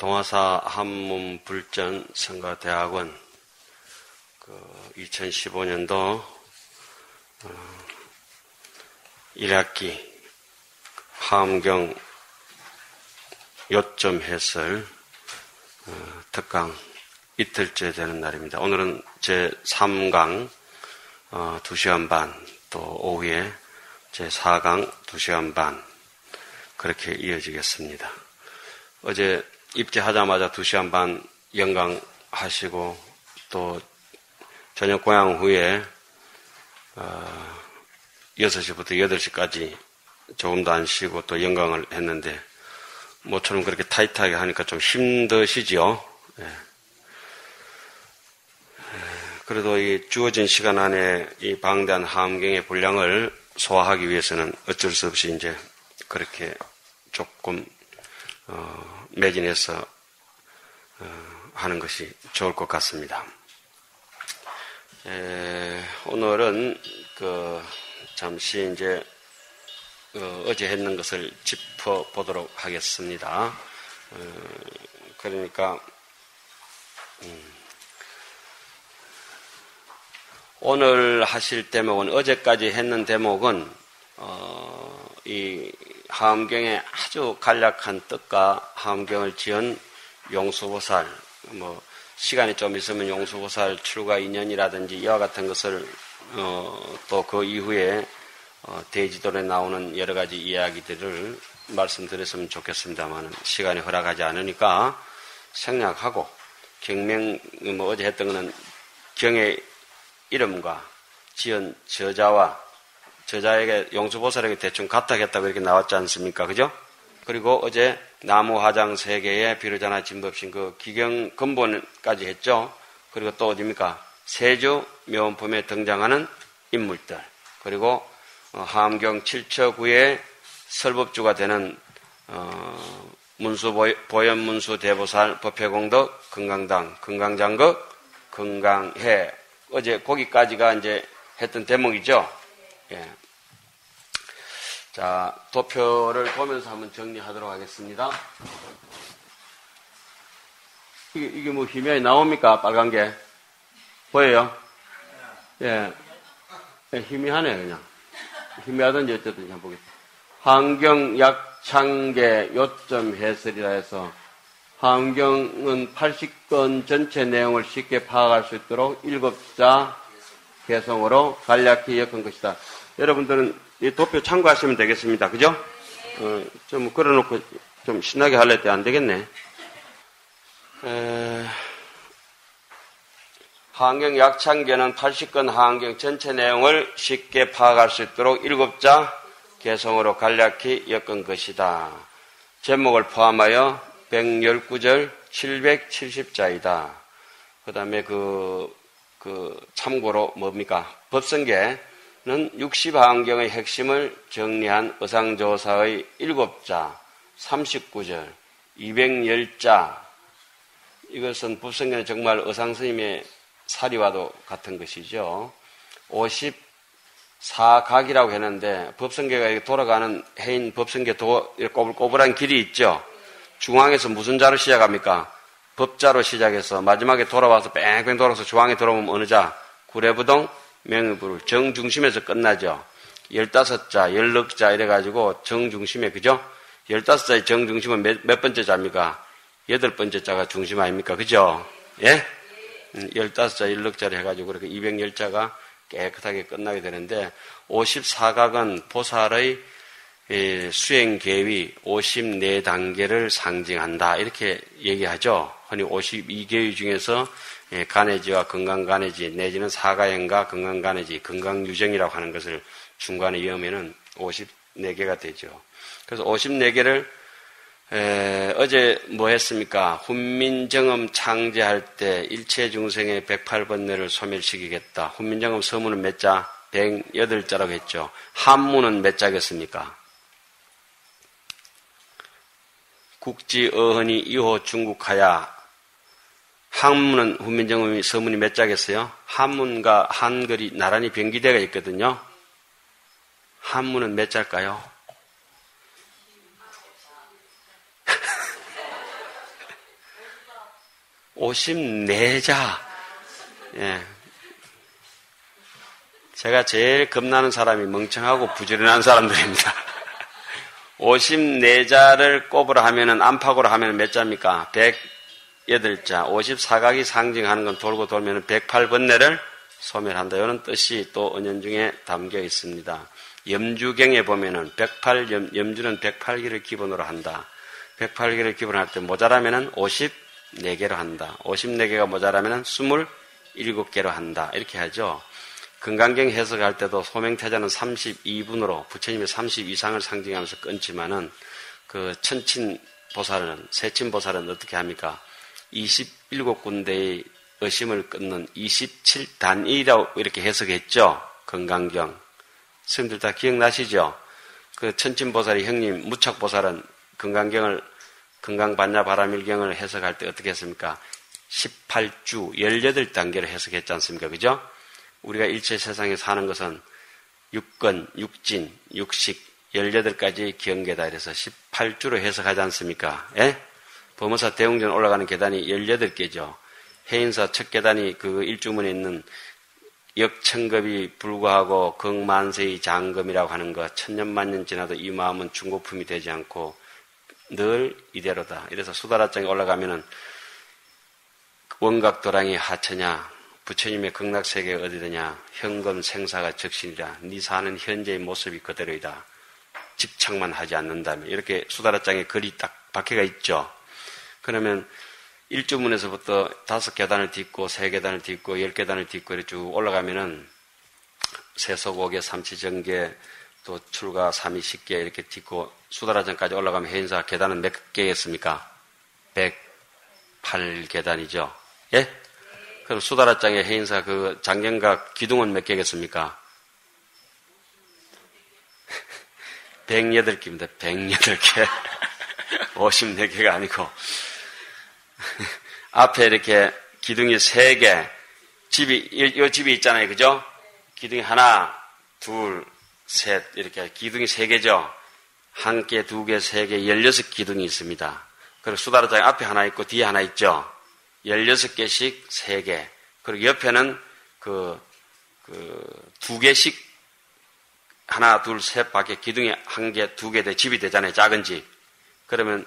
동아사 한문불전 성가대학원 2015년도 1학기 화엄경 요점 해설 특강 이틀째 되는 날입니다. 오늘은 제3강 2시간 반, 또 오후에 제4강 2시간 반 그렇게 이어지겠습니다. 어제 입제하자마자 2시간 반 연강하시고 또 저녁 고향 후에 6시부터 8시까지 조금도 안 쉬고 또 연강을 했는데 모처럼 그렇게 타이트하게 하니까 좀 힘드시지요? 예. 그래도 이 주어진 시간 안에 이 방대한 화엄경의 분량을 소화하기 위해서는 어쩔 수 없이 이제 그렇게 조금 매진해서 하는 것이 좋을 것 같습니다. 오늘은 잠시 이제 어제 했는 것을 짚어보도록 하겠습니다. 그러니까 오늘 하실 대목은 어제까지 했는 대목은 이 화엄경의 아주 간략한 뜻과 화엄경을 지은 용수보살, 시간이 좀 있으면 용수보살 출가 인연이라든지 이와 같은 것을 또 그 이후에 대지도에 나오는 여러 가지 이야기들을 말씀드렸으면 좋겠습니다만 시간이 허락하지 않으니까 생략하고 경명 어제 했던 것은 경의 이름과 지은 저자에게 용수보살에게 대충 같다겠다고 이렇게 나왔지 않습니까? 그죠? 그리고 어제 나무 화장 세계의 비로자나 진법신 그 기경 근본까지 했죠. 그리고 또 어디입니까? 세주 묘원품에 등장하는 인물들. 그리고 화엄경 7처구의 설법주가 되는 보현문수 대보살 법회공덕 건강당 건강장극 건강해. 어제 거기까지가 이제 했던 대목이죠. 예. 자, 도표를 보면서 한번 정리하도록 하겠습니다. 이게 뭐 희미하게 나옵니까? 빨간 게. 보여요? 예. 희미하네요, 그냥. 희미하든지 어쨌든지 한번 보겠습니다. 화엄경 약창계 요점 해설이라 해서 화엄경은 80권 전체 내용을 쉽게 파악할 수 있도록 7자 개성으로 간략히 엮은 것이다. 여러분들은 이 도표 참고하시면 되겠습니다. 그죠? 좀 걸어놓고 좀 신나게 할래 때 안 되겠네. 화엄경 약창계는 80권 화엄경 전체 내용을 쉽게 파악할 수 있도록 7자 개성으로 간략히 엮은 것이다. 제목을 포함하여 119절 770자이다. 그 다음에 참고로 뭡니까? 법성계는 60화엄경의 핵심을 정리한 의상조사의 7자, 39절, 210자. 이것은 법성계는 정말 의상스님의 사리와도 같은 것이죠. 54각이라고 했는데 법성계가 돌아가는 해인 법성계 꼬불꼬불한 길이 있죠. 중앙에서 무슨 자로 시작합니까? 법자로 시작해서 마지막에 돌아와서 뺑뺑 돌아서 중앙에 돌아오면 어느 자? 구례부동 명의부를 정중심에서 끝나죠. 15자, 16자 이래가지고 정중심에, 그죠? 15자의 정중심은 몇 번째 자입니까? 8번째 자가 중심 아닙니까? 그죠? 예? 15자, 16자를 해가지고 그렇게 210자가 깨끗하게 끝나게 되는데 54각은 보살의 수행계위 54단계를 상징한다. 이렇게 얘기하죠. 흔히 52계위 중에서 간해지와 건강간해지 내지는 사가행과 건강간해지, 건강유정이라고 하는 것을 중간에 이으면은 54개가 되죠. 그래서 54개를 어제 뭐 했습니까? 훈민정음 창제할 때 일체중생의 108번뇌를 소멸시키겠다. 훈민정음 서문은 몇 자? 108자라고 했죠. 한문은 몇 자겠습니까? 국지 어헌이 2호 중국하야. 한문은 훈민정음이 서문이 몇 자겠어요? 한문과 한글이 나란히 병기대가 있거든요. 한문은 몇 자일까요? 54자. 예. 제가 제일 겁나는 사람이 멍청하고 부지런한 사람들입니다. 54자를 꼽으라 하면은, 안팎으로 하면은 몇 자입니까? 108자. 54각이 상징하는 건 돌고 돌면은 108번뇌를 소멸한다. 이런 뜻이 또 언연중에 담겨 있습니다. 염주경에 보면은 염주는 108기를 기본으로 한다. 108기를 기본으로 할 때 모자라면은 54개로 한다. 54개가 모자라면은 27개로 한다. 이렇게 하죠. 금강경 해석할 때도 소명태자는 32분으로 부처님의 30 이상을 상징하면서 끊지만은 그 천친보살은, 세친보살은 어떻게 합니까? 27군데의 의심을 끊는 27단이라고 이렇게 해석했죠. 금강경. 스님들 다 기억나시죠? 그 천친보살이 형님, 무척보살은 금강경을, 금강반야바라밀경을 해석할 때 어떻게 했습니까? 18주, 18단계를 해석했지 않습니까? 그죠? 우리가 일체 세상에 사는 것은 육건, 육진, 육식, 18가지의 경계다. 이래서 18주로 해석하지 않습니까? 예? 범어사 대웅전 올라가는 계단이 18개죠. 해인사 첫 계단이 그 일주문에 있는 역천급이 불구하고 극만세의 장금이라고 하는 것, 천년만년 지나도 이 마음은 중고품이 되지 않고 늘 이대로다. 이래서 수다라장에 올라가면은 원각도량이 하처냐, 부처님의 극락세계가 어디더냐, 현금 생사가 적신이라, 네 사는 현재의 모습이 그대로이다. 집착만 하지 않는다면. 이렇게 수다라장에 글이 딱 박혀가 있죠. 그러면 일주문에서부터 5계단을 딛고 3계단을 딛고 10계단을 딛고 이렇게 쭉 올라가면은 세속오계, 삼치정계, 또 출가, 삼위식계 이렇게 딛고 수다라장까지 올라가면 해인사 계단은 몇 개였습니까? 108계단이죠. 예? 그럼 수다라장의 해인사 그 장경각 기둥은 몇 개겠습니까? 108개입니다. 108개. 54개가 아니고. 앞에 이렇게 기둥이 3개. 이 집이 있잖아요. 그죠? 기둥이 하나, 둘, 셋. 이렇게 기둥이 3개죠? 1개, 2개, 3개, 16기둥이 있습니다. 그리고 수다라장 앞에 하나 있고 뒤에 하나 있죠? 16개씩 3개. 그리고 옆에는 2개씩 하나, 둘, 셋 밖에 기둥이 1개, 2개 돼 집이 되잖아요. 작은 집. 그러면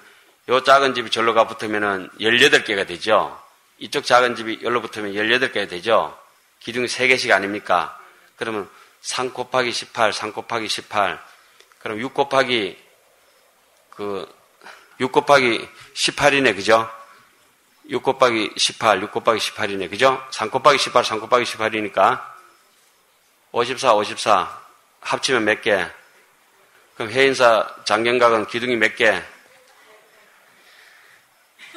요 작은 집이 절로 가 붙으면은 18개가 되죠. 이쪽 작은 집이 여기로 붙으면 18개가 되죠. 기둥이 3개씩 아닙니까? 그러면 3 곱하기 18, 3 곱하기 18. 그럼 6 곱하기 18이네. 그죠? 6 곱하기 18, 6 곱하기 18이네. 그죠? 3 곱하기 18, 3 곱하기 18이니까 54, 54. 합치면 몇 개? 그럼 해인사 장경각은 기둥이 몇 개?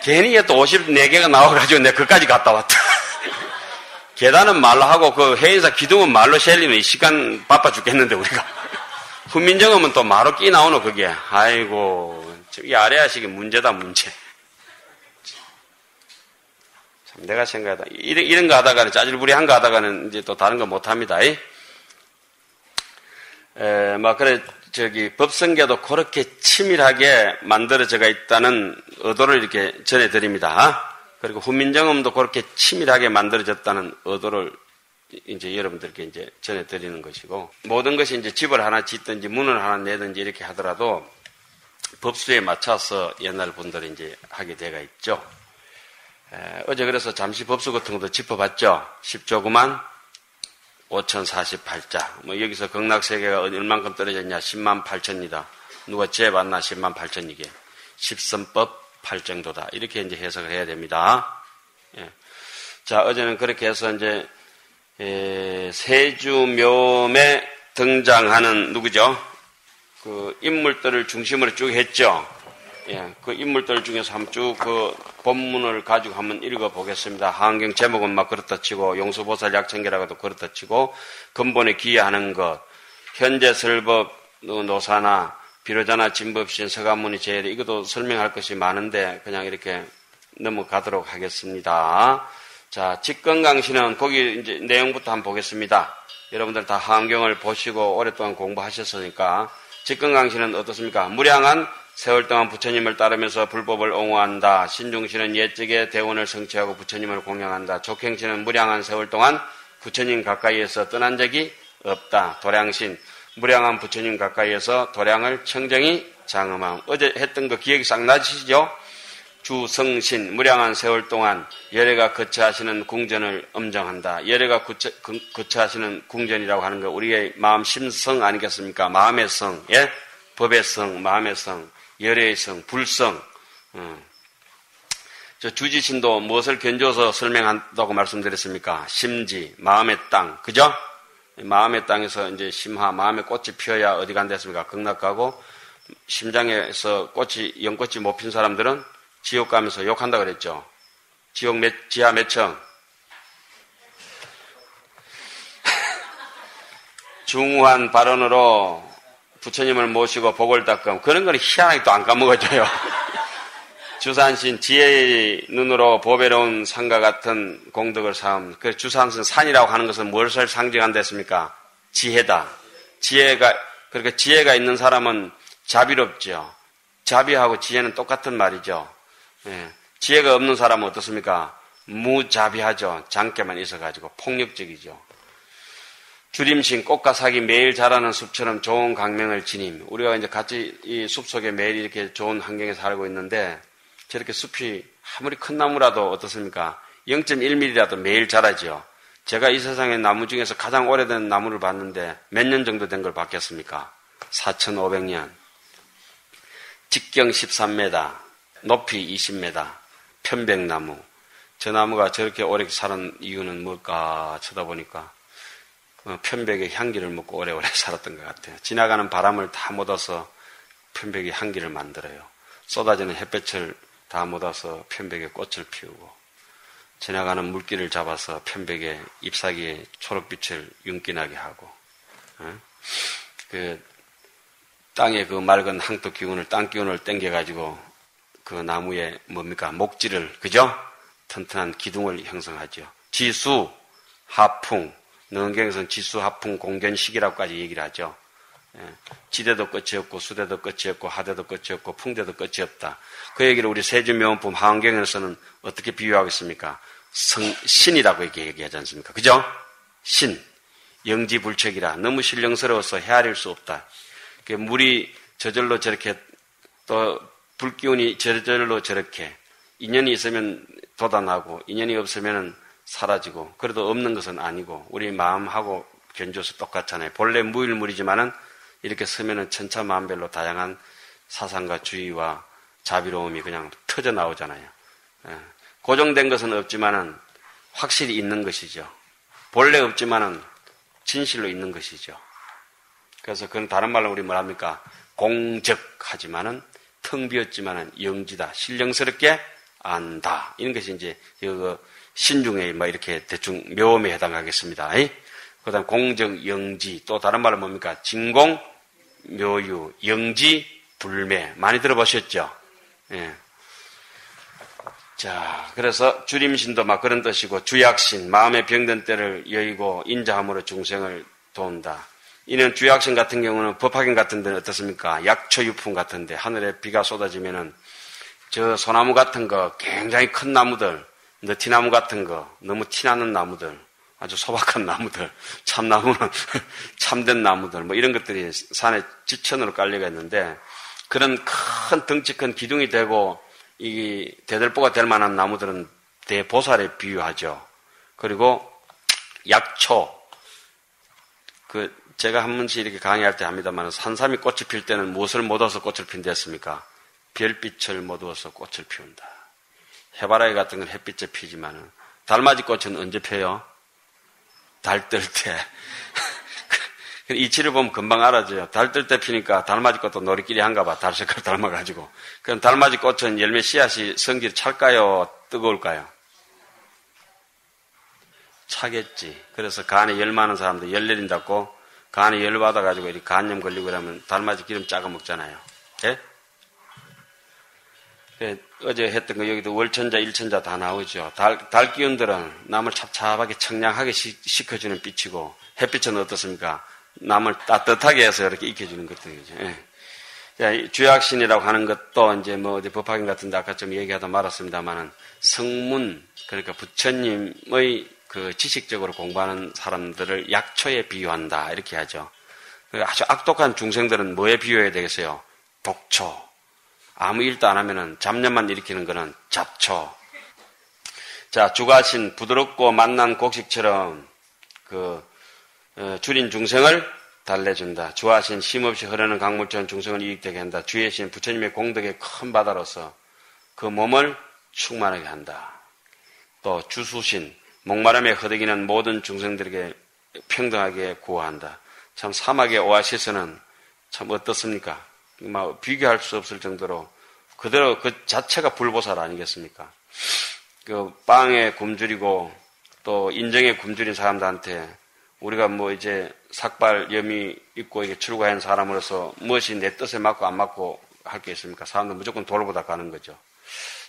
괜히 또 54개가 나와가지고 내가 그까지 갔다 왔다. 계단은 말로 하고 그 해인사 기둥은 말로 셀리면 시간 바빠 죽겠는데 우리가. 훈민정음은 또 말로 끼 나오노 그게. 아이고 이 아래아식이 문제다 문제. 참 내가 생각하다 이런 거 하다가는 짜질부리한 거 하다가는 이제 또 다른 거 못합니다. 막 그래 법성계도 그렇게 치밀하게 만들어져가 있다는 의도를 이렇게 전해드립니다. 그리고 훈민정음도 그렇게 치밀하게 만들어졌다는 의도를 이제 여러분들께 이제 전해드리는 것이고, 모든 것이 이제 집을 하나 짓든지 문을 하나 내든지 이렇게 하더라도 법수에 맞춰서 옛날 분들이 이제 하게 되가 있죠. 어제 그래서 잠시 법수 같은 것도 짚어봤죠. 10조구만 5048자. 뭐 여기서 극락세계가 얼만큼 떨어졌냐? 10만 8천이다. 누가 재봤나? 10만 8천이게. 10선법 8정도다. 이렇게 이제 해석을 해야 됩니다. 예. 자, 어제는 그렇게 해서 이제 세주묘에 등장하는 누구죠? 그 인물들을 중심으로 쭉 했죠. 예, 그 인물들 중에서 한번 쭉 그 본문을 가지고 한번 읽어보겠습니다. 하안경 제목은 막 그렇다 치고, 용수보살 약천계라고도 그렇다 치고, 근본에 기여하는 것, 현재 설법 노사나 비로자나 진법신 서가모니 제일 이것도 설명할 것이 많은데 그냥 이렇게 넘어가도록 하겠습니다. 자, 직건강신은 거기 이제 내용부터 한번 보겠습니다. 여러분들 다 하안경을 보시고 오랫동안 공부하셨으니까 직건강신은 어떻습니까? 무량한 세월 동안 부처님을 따르면서 불법을 옹호한다. 신중신은 옛적의 대원을 성취하고 부처님을 공양한다. 족행신은 무량한 세월 동안 부처님 가까이에서 떠난 적이 없다. 도량신, 무량한 부처님 가까이에서 도량을 청정히 장엄함. 어제 했던 거 기억이 싹 나시죠? 주성신, 무량한 세월 동안 열애가 거처하시는 궁전을 엄정한다. 열애가 거처하시는 궁전이라고 하는 거 우리의 마음 심성 아니겠습니까? 마음의 성, 예? 법의 성, 마음의 성, 열애의 성, 불성. 저 주지신도 무엇을 견줘서 설명한다고 말씀드렸습니까? 심지, 마음의 땅, 그죠? 마음의 땅에서 이제 심화, 마음의 꽃이 피어야 어디 간댔습니까? 극락 가고, 심장에서 연꽃이 못 핀 사람들은 지옥 가면서 욕한다 그랬죠. 지하 몇 층? 중후한 발언으로 부처님을 모시고 복을 닦음. 그런 건 희한하게 또 안 까먹어져요. 주산신, 지혜의 눈으로 보배로운 산과 같은 공덕을 쌓음. 그 주산신 산이라고 하는 것은 무엇을 상징한다 했습니까? 지혜다. 그러니까 지혜가 있는 사람은 자비롭죠. 자비하고 지혜는 똑같은 말이죠. 예. 지혜가 없는 사람은 어떻습니까? 무자비하죠. 장깨만 있어가지고 폭력적이죠. 주림신, 꽃과 삭이 매일 자라는 숲처럼 좋은 강명을 지님. 우리가 이제 같이 이 숲 속에 매일 이렇게 좋은 환경에 살고 있는데 저렇게 숲이 아무리 큰 나무라도 어떻습니까? 0.1mm라도 매일 자라죠. 제가 이 세상의 나무 중에서 가장 오래된 나무를 봤는데 몇 년 정도 된 걸 봤겠습니까? 4,500년. 직경 13m, 높이 20m, 편백나무. 저 나무가 저렇게 오래 사는 이유는 뭘까 쳐다보니까 편백의 향기를 먹고 오래오래 살았던 것 같아요. 지나가는 바람을 다 묻어서 편백의 향기를 만들어요. 쏟아지는 햇볕을 다 묻어서 편백의 꽃을 피우고 지나가는 물기를 잡아서 편백의 잎사귀에 초록빛을 윤기나게 하고 그 땅의 그 맑은 항토 기운을 땅 기운을 땡겨가지고 그 나무에 뭡니까? 목지를 그죠? 튼튼한 기둥을 형성하죠. 지수, 하풍, 능경에서는 지수, 하풍, 공견식이라고까지 얘기를 하죠. 지대도 끝이 없고 수대도 끝이 없고 하대도 끝이 없고 풍대도 끝이 없다. 그 얘기를 우리 세주명품 하원경에서는 어떻게 비유하겠습니까? 신이라고 얘기하지 않습니까? 그죠? 신, 영지불책이라 너무 신령스러워서 헤아릴 수 없다. 물이 저절로 저렇게 또 불기운이 저절로 저렇게 인연이 있으면 돋아나고 인연이 없으면 사라지고 그래도 없는 것은 아니고 우리 마음하고 견줘서 똑같잖아요. 본래 무일물이지만은 이렇게 서면은 천차만별로 다양한 사상과 주의와 자비로움이 그냥 터져 나오잖아요. 고정된 것은 없지만은 확실히 있는 것이죠. 본래 없지만은 진실로 있는 것이죠. 그래서 그건 다른 말로 우리 뭐랍니까? 공적하지만은 텅 비었지만은 영지다. 신령스럽게 안다. 이런 것이 이제 신중에 뭐 이렇게 대충 묘음에 해당하겠습니다. 그 다음 공적, 영지, 또 다른 말로 뭡니까? 진공, 묘유, 영지, 불매. 많이 들어보셨죠? 예. 자, 그래서 주림신도 막 그런 뜻이고, 주약신, 마음의 병든 때를 여의고 인자함으로 중생을 도운다. 이는 주약신 같은 경우는 법화경 같은 데는 어떻습니까? 약초유풍 같은데 하늘에 비가 쏟아지면은 저 소나무 같은 거 굉장히 큰 나무들, 너티나무 같은 거, 너무 티나는 나무들, 아주 소박한 나무들, 참나무는 참된 나무들, 뭐 이런 것들이 산에 지천으로 깔려가 있는데 그런 큰 덩치 큰 기둥이 되고 이 대들보가 될 만한 나무들은 대보살에 비유하죠. 그리고 약초, 제가 한 번씩 이렇게 강의할 때 합니다만 산삼이 꽃이 필 때는 무엇을 못 얻어서 꽃을 핀다 했습니까? 별빛을 못 얻어서 꽃을 피운다. 해바라기 같은 건 햇빛에 피지만은 달맞이 꽃은 언제 펴요? 달 뜰 때. 이치를 보면 금방 알아져요. 달 뜰 때 피니까 달맞이 꽃도 놀이끼리 한가 봐. 달 색깔 닮아가지고. 그럼 달맞이 꽃은 열매 씨앗이 성질이 찰까요? 뜨거울까요? 차겠지. 그래서 간에 열 많은 사람들 열 내린다고 간에 열 받아가지고 이렇게 간염 걸리고 그러면 달맞이 기름 짜가 먹잖아요. 예? 어제 했던 거 여기도 월천자, 일천자 다 나오죠. 달 기운들은 남을 찹찹하게 청량하게 식혀주는 빛이고 햇빛은 어떻습니까? 남을 따뜻하게 해서 이렇게 익혀주는 것들이죠. 예. 주약신이라고 하는 것도 이제 뭐 어디 법화경 같은 데 아까 좀 얘기하다 말았습니다만은 성문, 그러니까 부처님의 그 지식적으로 공부하는 사람들을 약초에 비유한다. 이렇게 하죠. 아주 악독한 중생들은 뭐에 비유해야 되겠어요? 독초. 아무 일도 안 하면은 잡념만 일으키는 거는 잡초. 자, 주가신 부드럽고 맛난 곡식처럼 줄인 중생을 달래준다. 주하신 쉼없이 흐르는 강물처럼 중생을 이익되게 한다. 주의 신 부처님의 공덕의 큰 바다로서 그 몸을 충만하게 한다. 또 주수신 목마름에 허덕이는 모든 중생들에게 평등하게 구호한다. 참 사막의 오아시스는 참 어떻습니까? 막 비교할 수 없을 정도로 그대로 그 자체가 불보살 아니겠습니까? 그 빵에 굶주리고 또 인정에 굶주린 사람들한테 우리가 뭐 이제 삭발 염이 있고 이게 출가한 사람으로서 무엇이 내 뜻에 맞고 안 맞고 할 게 있습니까? 사람들 무조건 돌보다 가는 거죠.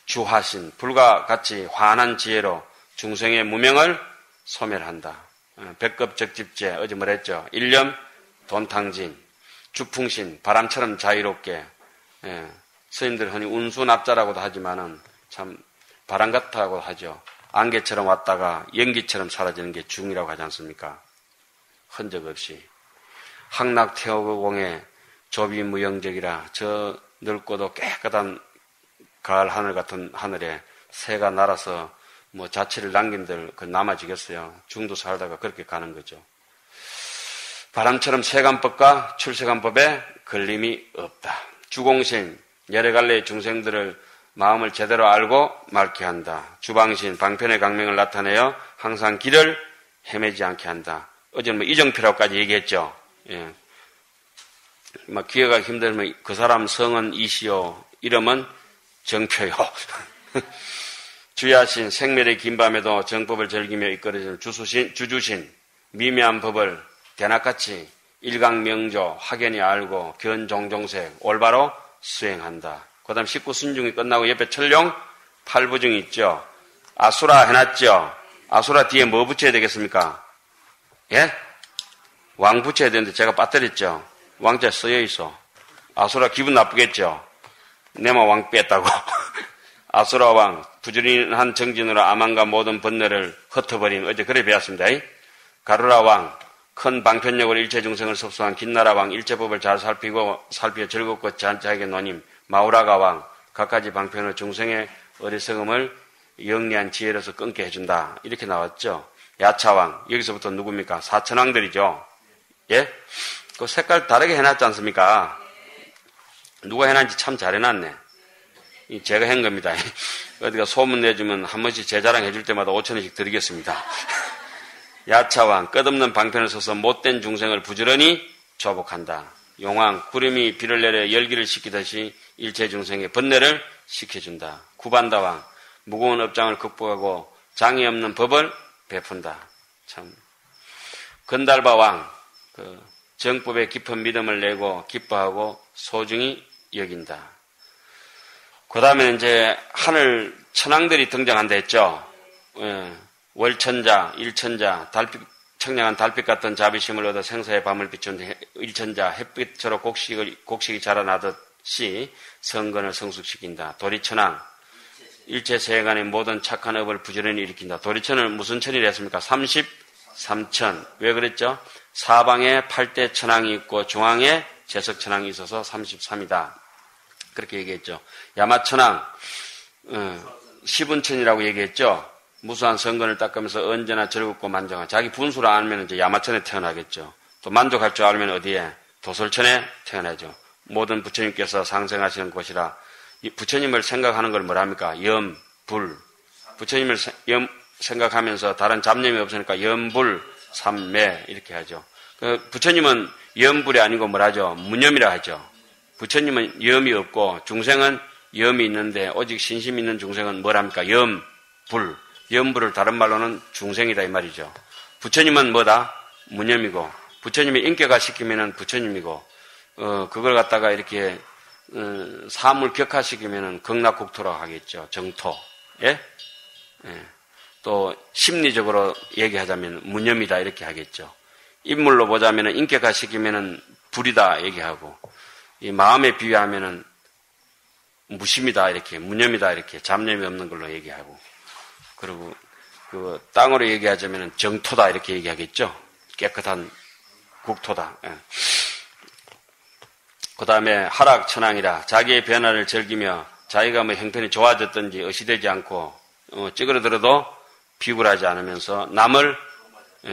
주하신 불과 같이 환한 지혜로 중생의 무명을 소멸한다. 백급적집제 어제 뭐라 했죠? 일념 돈탕진. 주풍신 바람처럼 자유롭게. 스님들 흔히 운수납자라고도 하지만은 참 바람 같다고 하죠. 안개처럼 왔다가 연기처럼 사라지는 게 중이라고 하지 않습니까? 흔적 없이. 항락태어공의 조비무영적이라 저 넓고도 깨끗한 가을 하늘 같은 하늘에 새가 날아서 뭐 자취를 남긴들 그 남아지겠어요. 중도 살다가 그렇게 가는 거죠. 바람처럼 세간법과 출세간법에 걸림이 없다. 주공신 여러 갈래의 중생들을 마음을 제대로 알고 맑게 한다. 주방신 방편의 강명을 나타내어 항상 길을 헤매지 않게 한다. 어제는 뭐 이정표라고까지 얘기했죠. 예. 막 기억하기 힘들면 그 사람 성은 이시요, 이름은 정표요. 주야신 생멸의 긴 밤에도 정법을 즐기며 이끌어주는 주주신 미묘한 법을 대낮같이 일강명조 확연히 알고 견종종색 올바로 수행한다. 그 다음 19순중이 끝나고 옆에 철룡 8부중이 있죠. 아수라 해놨죠. 아수라 뒤에 뭐 붙여야 되겠습니까? 예? 왕 붙여야 되는데 제가 빠뜨렸죠. 왕자 쓰여 있어. 아수라 기분 나쁘겠죠. 내마 왕 뺐다고. 아수라 왕 부지런한 정진으로 아만과 모든 번뇌를 흩어버린 어제 그래 배웠습니다. 가루라 왕 큰 방편력으로 일체 중생을 섭수한 긴나라 왕 일체법을 잘 살피어 즐겁고 잔치하게 노님 마우라가 왕 갖가지 방편으로 중생의 어리석음을 영리한 지혜로서 끊게 해준다. 이렇게 나왔죠. 야차왕 여기서부터 누굽니까? 사천왕들이죠. 예? 그 색깔 다르게 해놨지 않습니까? 누가 해놨는지 참 잘 해놨네. 제가 한 겁니다. 어디가 소문 내주면 한 번씩 제 자랑 해줄 때마다 5,000원씩 드리겠습니다. 야차왕 끝없는 방편을 서서 못된 중생을 부지런히 조복한다. 용왕 구름이 비를 내려 열기를 식히듯이 일체 중생의 번뇌를 식혀준다. 구반다왕 무거운 업장을 극복하고 장애 없는 법을 베푼다. 참 건달바왕 정법에 깊은 믿음을 내고 기뻐하고 소중히 여긴다. 그 다음에 이제 하늘 천왕들이 등장한다 했죠. 월천자, 일천자, 청량한 달빛 같은 자비심을 얻어 생사의 밤을 비춘 일천자, 햇빛처럼 곡식이 자라나듯이 성근을 성숙시킨다. 도리천왕, 일체 세간의 모든 착한 업을 부지런히 일으킨다. 도리천을 무슨 천이라 했습니까? 33천. 왜 그랬죠? 사방에 8대 천왕이 있고 중앙에 제석 천왕이 있어서 33이다. 그렇게 얘기했죠. 야마천왕, 시분천이라고 얘기했죠. 무수한 성근을 닦으면서 언제나 즐겁고 만족한 자기 분수를 알면 이제 야마천에 태어나겠죠. 또 만족할 줄 알면 어디에? 도솔천에 태어나죠. 모든 부처님께서 상생하시는 곳이라 부처님을 생각하는 걸 뭐랍니까? 염, 불. 부처님을 생각하면서 다른 잡념이 없으니까 염불, 삼매 이렇게 하죠. 부처님은 염불이 아니고 뭐라죠? 무념이라 하죠. 부처님은 염이 없고 중생은 염이 있는데 오직 신심 있는 중생은 뭐랍니까? 염, 불. 염불을 다른 말로는 중생이다 이 말이죠. 부처님은 뭐다? 무념이고 부처님이 인격화 시키면은 부처님이고 그걸 갖다가 이렇게 사물 격화시키면은 극락국토라고 하겠죠. 정토. 예? 예. 또 심리적으로 얘기하자면 무념이다 이렇게 하겠죠. 인물로 보자면은 인격화시키면은 불이다 얘기하고 이 마음에 비유하면은 무심이다, 이렇게, 무념이다, 이렇게, 잡념이 없는 걸로 얘기하고, 그리고 그 땅으로 얘기하자면은 정토다, 이렇게 얘기하겠죠. 깨끗한 국토다. 예. 그 다음에 하락천왕이라, 자기의 변화를 즐기며 자기가 뭐 형편이 좋아졌든지 의시되지 않고 찌그러들어도 비굴하지 않으면서 남을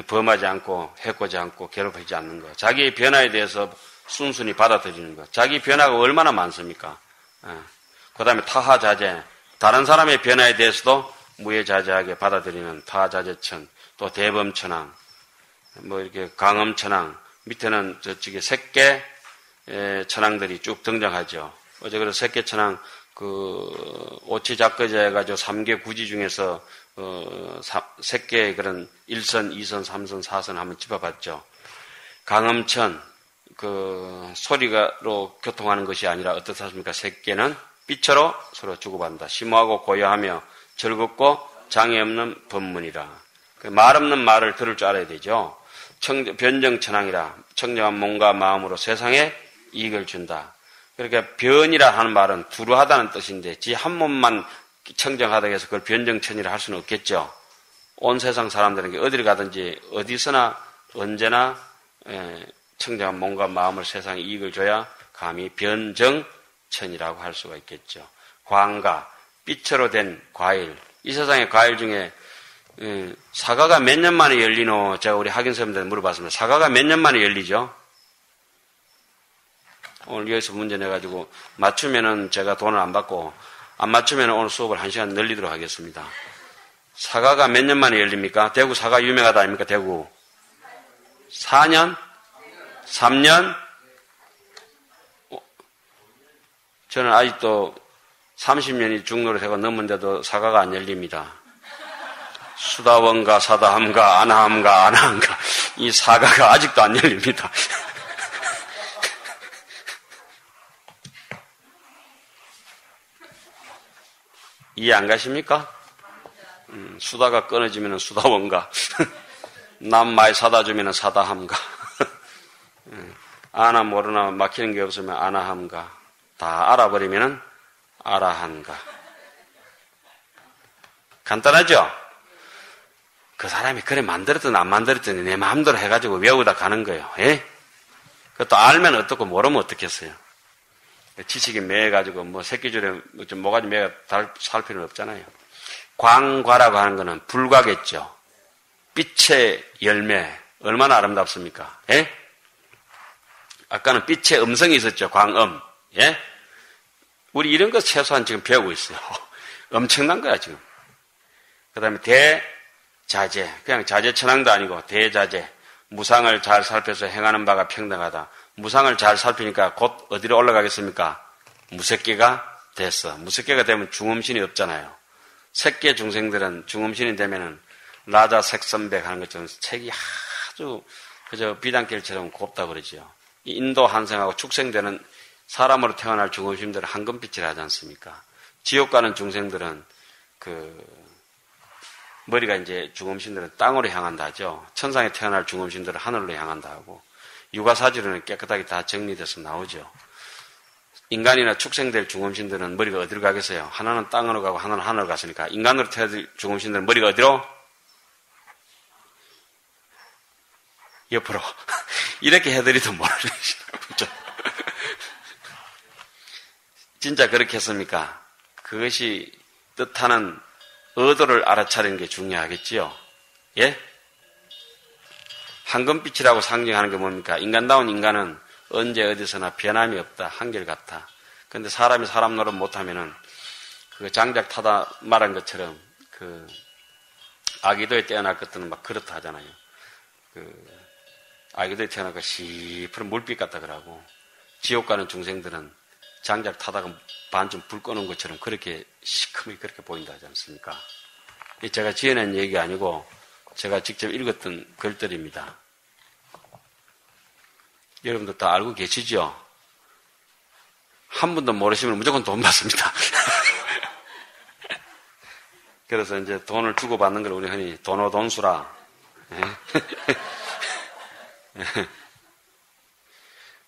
범하지 않고 해코지 않고 괴롭히지 않는 것. 자기의 변화에 대해서 순순히 받아들이는 것. 자기 변화가 얼마나 많습니까? 그 다음에 타하자재, 다른 사람의 변화에 대해서도 무해자재하게 받아들이는 타하자재천, 또 대범천왕, 뭐 이렇게 강엄천왕, 밑에는 저쪽에 색계 천왕들이 쭉 등장하죠. 어제 그래서 색계 천왕 오치작거제 해가지고 3개 구지 중에서 색계의 그런 1선, 2선, 3선, 4선 한번 짚어봤죠. 강엄천, 소리로 교통하는 것이 아니라 어떻습니까? 색계는 빛으로 서로 주고받는다. 심오하고 고요하며 즐겁고 장애 없는 법문이라. 말 없는 말을 들을 줄 알아야 되죠. 변정천왕이라, 청정한 몸과 마음으로 세상에 이익을 준다. 그러니까 변이라 하는 말은 두루하다는 뜻인데 지 한 몸만 청정하다고 해서 그걸 변정천이라 할 수는 없겠죠. 온 세상 사람들은 어디를 가든지 어디서나 언제나 청정한 몸과 마음을 세상에 이익을 줘야 감히 변정천이라고 할 수가 있겠죠. 광가, 빛으로 된 과일. 이 세상의 과일 중에 사과가 몇 년 만에 열리노? 제가 우리 학연 선생님들 물어봤습니다. 사과가 몇 년 만에 열리죠? 오늘 여기서 문제 내가지고 맞추면은 제가 돈을 안 받고 안 맞추면 오늘 수업을 1시간 늘리도록 하겠습니다. 사과가 몇 년 만에 열립니까? 대구 사과 유명하다 아닙니까? 대구 4년? 3년? 저는 아직도 30년이 중노릇해가 넘은데도 사과가 안 열립니다. 수다원가, 사다함가, 아나함가, 아나함가 이 사과가 아직도 안 열립니다. 이해 안 가십니까? 수다가 끊어지면 수다원가, 남 많이 사다 주면 사다함가, 아나 모르나 막히는 게 없으면 아나함가, 다 알아버리면 아라한가. 간단하죠? 그 사람이 그래 만들었든 안 만들었든 내 마음대로 해가지고 외우다 가는 거예요. 예? 그것도 알면 어떻고 모르면 어떻겠어요? 지식이 매해가지고 뭐 새끼줄에 좀 모가지 매가 살 필요는 없잖아요. 광과라고 하는 거는 불과겠죠. 빛의 열매 얼마나 아름답습니까? 예? 아까는 빛의 음성이 있었죠. 광음. 예? 우리 이런 거 최소한 지금 배우고 있어요. 엄청난 거야 지금. 그 다음에 대자재, 그냥 자재천왕도 아니고 대자재. 무상을 잘 살펴서 행하는 바가 평등하다. 무상을 잘 살피니까 곧 어디로 올라가겠습니까? 무색계가 됐어. 무색계가 되면 중음신이 없잖아요. 색계 중생들은 중음신이 되면은 라자 색선백 하는 것처럼 책이 아주 그저 비단길처럼 곱다 그러죠. 인도 한생하고 축생되는 사람으로 태어날 중음신들은 황금빛이라 하지 않습니까? 지옥 가는 중생들은 머리가 이제 중음신들은 땅으로 향한다 하죠. 천상에 태어날 중음신들은 하늘로 향한다 하고, 육아사지로는 깨끗하게 다 정리돼서 나오죠. 인간이나 축생될 중음신들은 머리가 어디로 가겠어요? 하나는 땅으로 가고 하나는 하늘로 갔으니까 인간으로 태어날 중음신들은 머리가 어디로? 옆으로. 이렇게 해드리도 모르시죠. 진짜 그렇게 했습니까? 그것이 뜻하는 의도를 알아차리는 게 중요하겠지요. 예? 황금빛이라고 상징하는 게 뭡니까? 인간다운 인간은 언제 어디서나 변함이 없다. 한결같다. 그런데 사람이 사람 노릇 못하면은 그 장작 타다 말한 것처럼 아기도에 태어날 것들은 막 그렇다 하잖아요. 아기도에 태어나고 시퍼런 물빛 같다 그러고, 지옥 가는 중생들은 장작 타다가 반쯤 불 꺼는 것처럼 그렇게 시커멓게 그렇게 보인다 하지 않습니까? 제가 지어낸 얘기가 아니고 제가 직접 읽었던 글들입니다. 여러분들 다 알고 계시죠? 한 분도 모르시면 무조건 돈 받습니다. 그래서 이제 돈을 주고받는 걸 우리 흔히 돈오돈수라.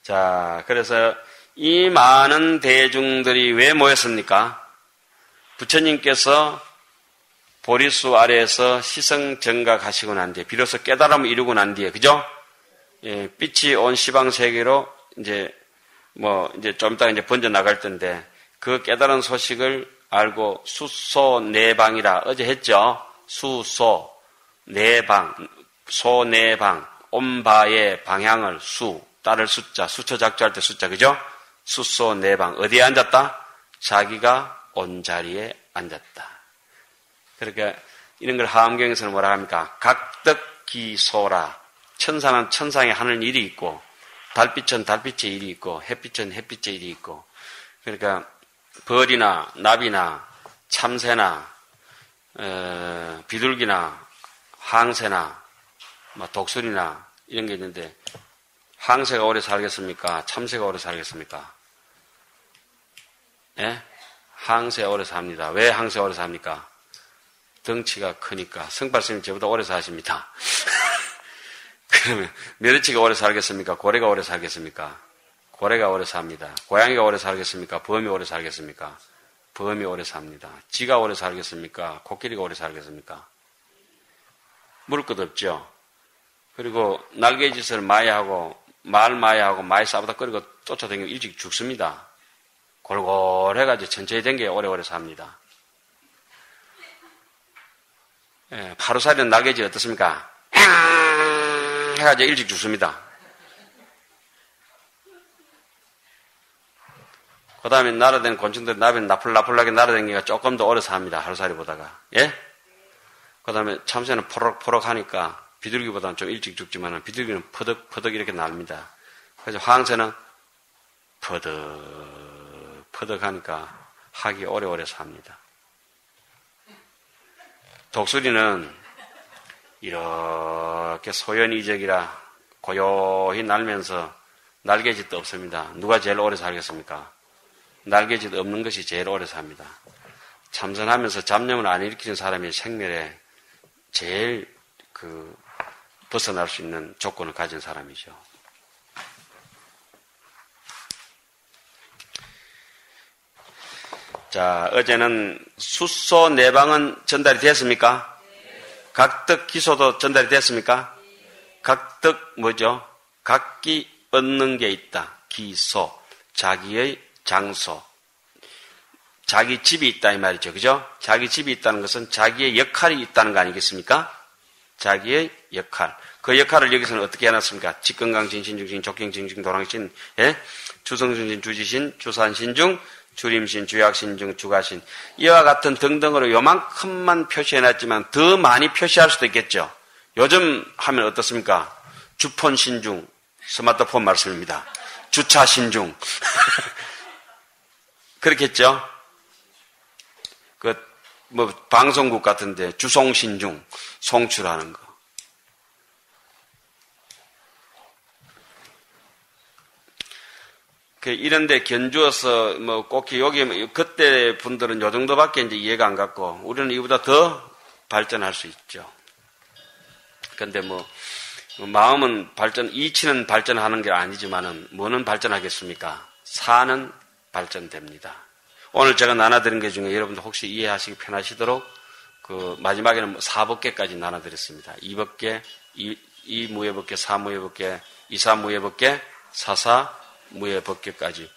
자, 그래서 이 많은 대중들이 왜 모였습니까? 부처님께서 보리수 아래에서 시성정각 하시고 난 뒤에, 비로소 깨달음을 이루고 난 뒤에, 그죠? 예, 빛이 온 시방 세계로 이제 좀 이따가 이제 번져 나갈 텐데, 그 깨달은 소식을 알고 수소 내방이라 어제 했죠? 수소 내방, 소내방, 온바의 방향을 따를 숫자, 수초 작조할 때 숫자, 그죠? 수소 내방. 어디에 앉았다? 자기가 온 자리에 앉았다. 그러니까 이런 걸 하암경에서는 뭐라 합니까? 각덕기소라. 천사는 천상에 하늘 일이 있고, 달빛은 달빛의 일이 있고, 햇빛은 햇빛의 일이 있고. 그러니까 벌이나 나비나 참새나 비둘기나 항새나 독수리나 이런 게 있는데, 항새가 오래 살겠습니까? 참새가 오래 살겠습니까? 예? 항새가 오래 삽니다. 왜 항새가 오래 삽니까? 덩치가 크니까. 성발스님 저보다 오래 사십니다. 그러면 멸치가 오래 살겠습니까? 고래가 오래 살겠습니까? 고래가 오래 삽니다. 고양이가 오래 살겠습니까? 범이 오래 살겠습니까? 범이 오래 삽니다. 쥐가 오래 살겠습니까? 코끼리가 오래 살겠습니까? 물을 것 없죠. 그리고 날개짓을 많이 하고 말 많이 하고 많이 싸우다 끓이고 쫓아다니면 일찍 죽습니다. 골골해가지고 천천히 댕겨야 오래오래 삽니다. 예, 파루살이는 날개짓 어떻습니까? 해가지고 일찍 죽습니다. 그 다음에 날아다니는 곤충들, 나비는 나풀나풀하게 날아다니니까 조금 더 오래 삽니다. 하루살이 보다가. 예? 그 다음에 참새는 포럭포럭 하니까 비둘기보다는 좀 일찍 죽지만 비둘기는 퍼덕퍼덕 이렇게 납니다. 그래서 황새는 퍼덕퍼덕 하니까 학이 오래오래 삽니다. 독수리는 이렇게 소연이적이라 고요히 날면서 날개짓도 없습니다. 누가 제일 오래 살겠습니까? 날개짓 없는 것이 제일 오래 삽니다. 참선하면서 잡념을 안 일으키는 사람이 생멸에 제일 벗어날 수 있는 조건을 가진 사람이죠. 자, 어제는 수소 내방은 전달이 됐습니까? 각덕 기소도 전달이 됐습니까? 각덕 뭐죠? 각기 얻는 게 있다. 기소. 자기의 장소. 자기 집이 있다 이 말이죠. 그죠? 자기 집이 있다는 것은 자기의 역할이 있다는 거 아니겠습니까? 자기의 역할. 그 역할을 여기서는 어떻게 해놨습니까? 직건강 진신중신 족경진중 도랑신 예? 주성순신 주지신 주산신중 주림신 주약신중 주가신 이와 같은 등등으로 요만큼만 표시해놨지만 더 많이 표시할 수도 있겠죠. 요즘 하면 어떻습니까? 주폰신중 스마트폰 말씀입니다. 주차신중 그렇겠죠? 방송국 같은데 주송신중 송출하는 거. 이런데 견주어서 꼭 여기 그때 분들은 요 정도밖에 이제 이해가 안 갔고 우리는 이보다 더 발전할 수 있죠. 근데 마음은 이치는 발전하는 게 아니지만은 뭐는 발전하겠습니까? 사는 발전됩니다. 오늘 제가 나눠드린 것 중에 여러분들 혹시 이해하시기 편하시도록 마지막에는 4법계까지 나눠드렸습니다. 2법계, 2무예법계, 4무예법계, 2사무예법계, 4사무예법계까지